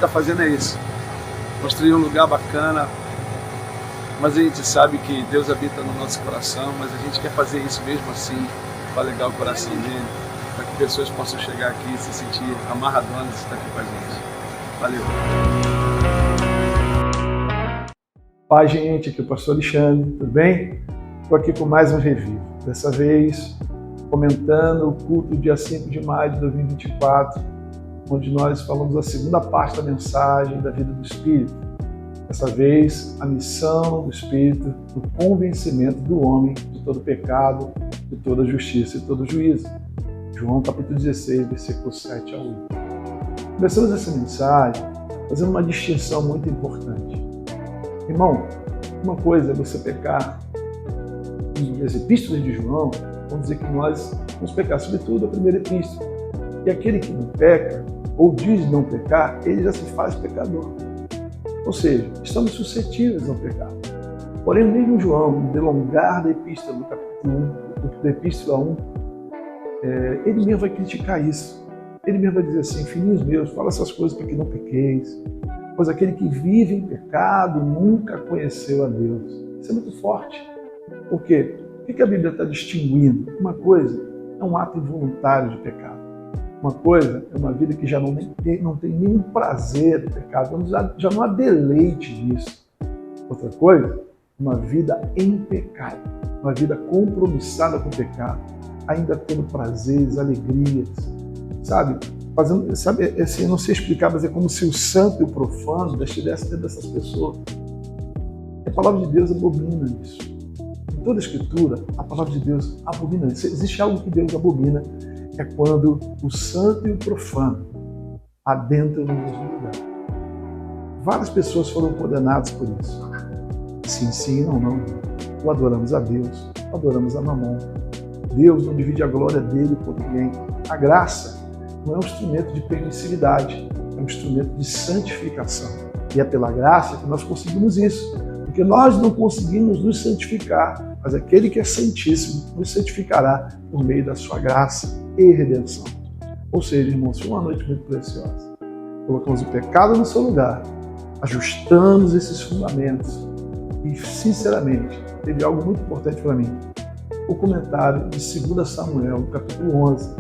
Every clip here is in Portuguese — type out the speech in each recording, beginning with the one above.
está fazendo é isso. Construir um lugar bacana, mas a gente sabe que Deus habita no nosso coração, mas a gente quer fazer isso mesmo assim, para alegar o coração dele, para que pessoas possam chegar aqui e se sentir amarradonas de estar aqui com a gente. Valeu! Paz, gente, aqui é o pastor Alexandre, tudo bem? Estou aqui com mais um review, dessa vez comentando o culto dia 5 de maio de 2024, onde nós falamos a segunda parte da mensagem da vida do Espírito. Dessa vez, a missão do Espírito, o convencimento do homem de todo pecado, de toda justiça e todo juízo. João capítulo 16, versículos 7 a 8. Começamos essa mensagem fazendo uma distinção muito importante. Irmão, uma coisa é você pecar, e as epístolas de João vão dizer que nós vamos pecar, sobretudo a primeira epístola. E aquele que não peca, ou diz não pecar, ele já se faz pecador. Ou seja, estamos suscetíveis ao pecado. Porém, o mesmo João, no delongar da epístola, do capítulo 1, da epístola 1, ele mesmo vai criticar isso. Ele mesmo vai dizer assim: filhinhos meus, fala essas coisas para que não pequeis, pois aquele que vive em pecado nunca conheceu a Deus. Isso é muito forte. Por quê? O que a Bíblia está distinguindo? Uma coisa é um ato involuntário de pecado. Uma coisa é uma vida que já não tem nenhum prazer do pecado, já não há deleite nisso. Outra coisa, uma vida em pecado, uma vida compromissada com o pecado, ainda tendo prazeres, alegrias, sabe? Assim, eu não sei explicar, mas é como se o santo e o profano estivessem dentro dessas pessoas. A palavra de Deus abomina isso. Em toda a Escritura, a palavra de Deus abomina isso. Existe algo que Deus abomina, é quando o santo e o profano adentram no mesmo lugar. Várias pessoas foram condenadas por isso. Sim, não. Ou adoramos a Deus, ou adoramos a Mamon. Deus não divide a glória dele com ninguém. A graça não é um instrumento de permissividade, é um instrumento de santificação. E é pela graça que nós conseguimos isso. Porque nós não conseguimos nos santificar, mas aquele que é santíssimo nos santificará por meio da sua graça e redenção. Ou seja, irmãos, foi uma noite muito preciosa. Colocamos o pecado no seu lugar, ajustamos esses fundamentos e, sinceramente, teve algo muito importante para mim. O comentário de 2 Samuel, no capítulo 11,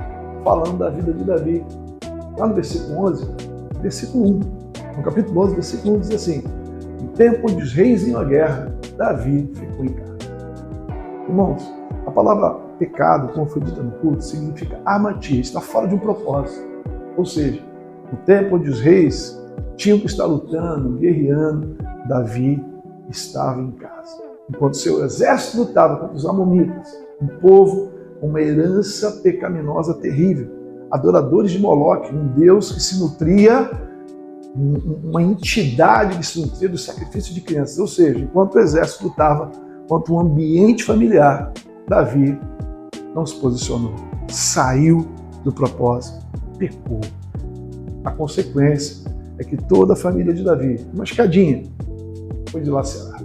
falando da vida de Davi. Lá no versículo 11, versículo 1. No capítulo 11, versículo 1 diz assim: no tempo onde os reis iam à guerra, Davi ficou em casa. Irmãos, a palavra pecado, como foi dita no culto, significa armatia, está fora de um propósito. Ou seja, no tempo onde os reis tinham que estar lutando, guerreando, Davi estava em casa. Enquanto seu exército lutava contra os amonitas, um povo com uma herança pecaminosa terrível, adoradores de Moloque, um Deus que se nutria, uma entidade que se nutria do sacrifício de crianças. Ou seja, enquanto o exército lutava contra um ambiente familiar, Davi não se posicionou, saiu do propósito, pecou. A consequência é que toda a família de Davi, uma escadinha, foi dilacerada.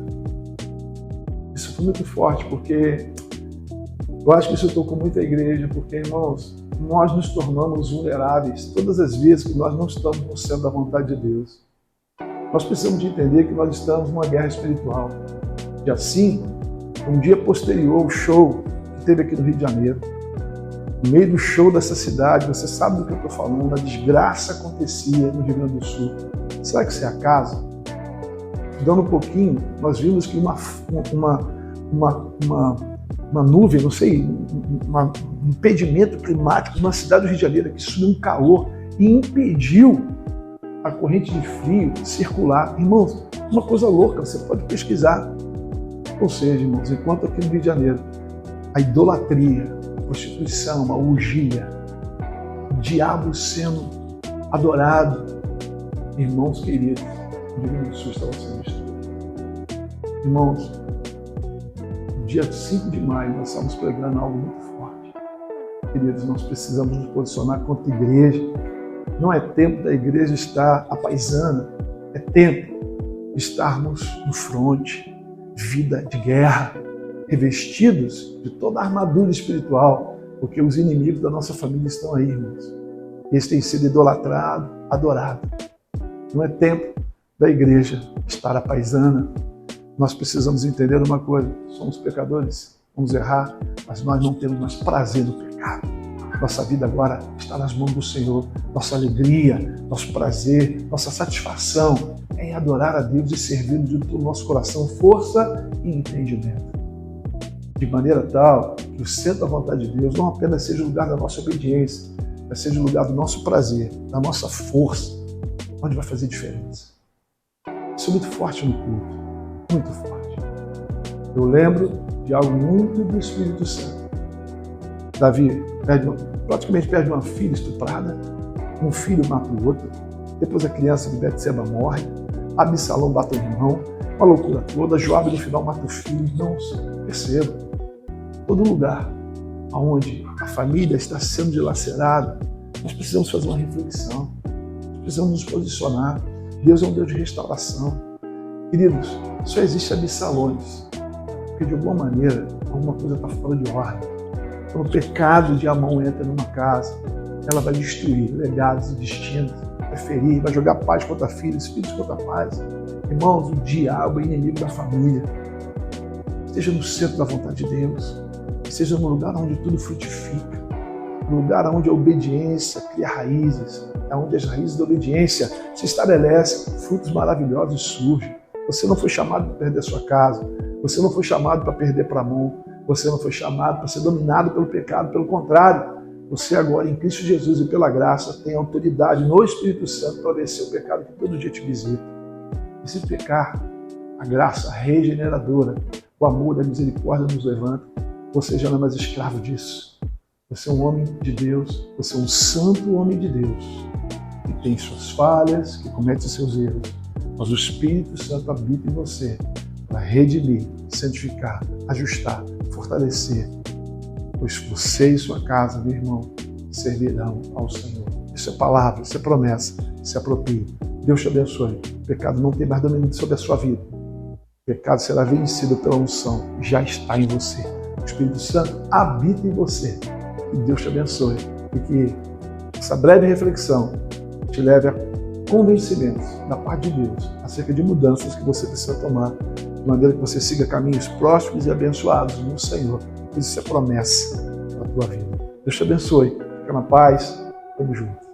Isso foi muito forte, porque eu acho que isso tocou muito a igreja, porque, irmãos, nós nos tornamos vulneráveis todas as vezes que nós não estamos no centro da vontade de Deus. Nós precisamos de entender que nós estamos numa guerra espiritual. Dia 5, um dia posterior ao show que teve aqui no Rio de Janeiro, no meio do show dessa cidade, você sabe do que eu estou falando, a desgraça acontecia no Rio Grande do Sul. Será que isso é acaso? Dando um pouquinho, nós vimos que uma nuvem, não sei, um impedimento climático na cidade do Rio de Janeiro, que subiu um calor e impediu a corrente de frio circular. Irmãos, uma coisa louca, você pode pesquisar. Ou seja, irmãos, enquanto aqui no Rio de Janeiro, a idolatria, a prostituição, a orgia, o diabo sendo adorado, irmãos queridos, o Rio Grande do Sul estava sendo destruído. Irmãos, dia 5 de maio, nós estamos pregando algo muito forte. Queridos, nós precisamos nos posicionar contra a igreja. Não é tempo da igreja estar apaisana, é tempo de estarmos no fronte, vida de guerra, revestidos de toda a armadura espiritual, porque os inimigos da nossa família estão aí, irmãos. Eles têm sido idolatrados, adorados. Não é tempo da igreja estar à paisana. Nós precisamos entender uma coisa: somos pecadores, vamos errar, mas nós não temos mais prazer no pecado. Nossa vida agora está nas mãos do Senhor. Nossa alegria, nosso prazer, nossa satisfação é em adorar a Deus e servi-lo de todo o nosso coração, força e entendimento. De maneira tal que o centro da vontade de Deus não apenas seja o lugar da nossa obediência, mas seja o lugar do nosso prazer, da nossa força, onde vai fazer diferença. Isso é muito forte no culto, muito forte. Eu lembro de algo muito do Espírito Santo. Davi praticamente perde uma filha estuprada, um filho mata o outro, depois a criança de Betseba morre, Absalão bate o irmão, uma loucura toda, Joabe no final mata o filho. Irmãos, percebam, todo lugar onde a família está sendo dilacerada, nós precisamos fazer uma reflexão, nós precisamos nos posicionar. Deus é um Deus de restauração. Queridos, só existe Absalões, porque de alguma maneira alguma coisa está fora de ordem. Quando o pecado de Amon entra numa casa, ela vai destruir legados e destinos, vai ferir, vai jogar paz contra filhos, filhos contra pais. Irmãos, o diabo é inimigo da família. Esteja no centro da vontade de Deus, esteja no lugar onde tudo frutifica, no lugar onde a obediência cria raízes, onde as raízes da obediência se estabelecem, frutos maravilhosos surgem. Você não foi chamado para perder a sua casa, você não foi chamado para perder para a mão, você não foi chamado para ser dominado pelo pecado, pelo contrário, você agora em Cristo Jesus e pela graça tem autoridade no Espírito Santo para vencer o pecado que todo dia te visita. E se pecar, a graça regeneradora, o amor, a misericórdia nos levanta, você já não é mais escravo disso. Você é um homem de Deus, você é um santo homem de Deus, que tem suas falhas, que comete seus erros, mas o Espírito Santo habita em você para redimir, santificar, ajustar, fortalecer, pois você e sua casa, meu irmão, servirão ao Senhor. Isso é palavra, isso é promessa, se aproprie. Deus te abençoe. O pecado não tem mais domínio sobre a sua vida. O pecado será vencido pela unção, já está em você. O Espírito Santo habita em você. Que Deus te abençoe e que essa breve reflexão te leve a convencimentos da parte de Deus acerca de mudanças que você precisa tomar, de maneira que você siga caminhos prósperos e abençoados no Senhor. Isso é promessa para a tua vida. Deus te abençoe. Fica na paz. Tamo junto.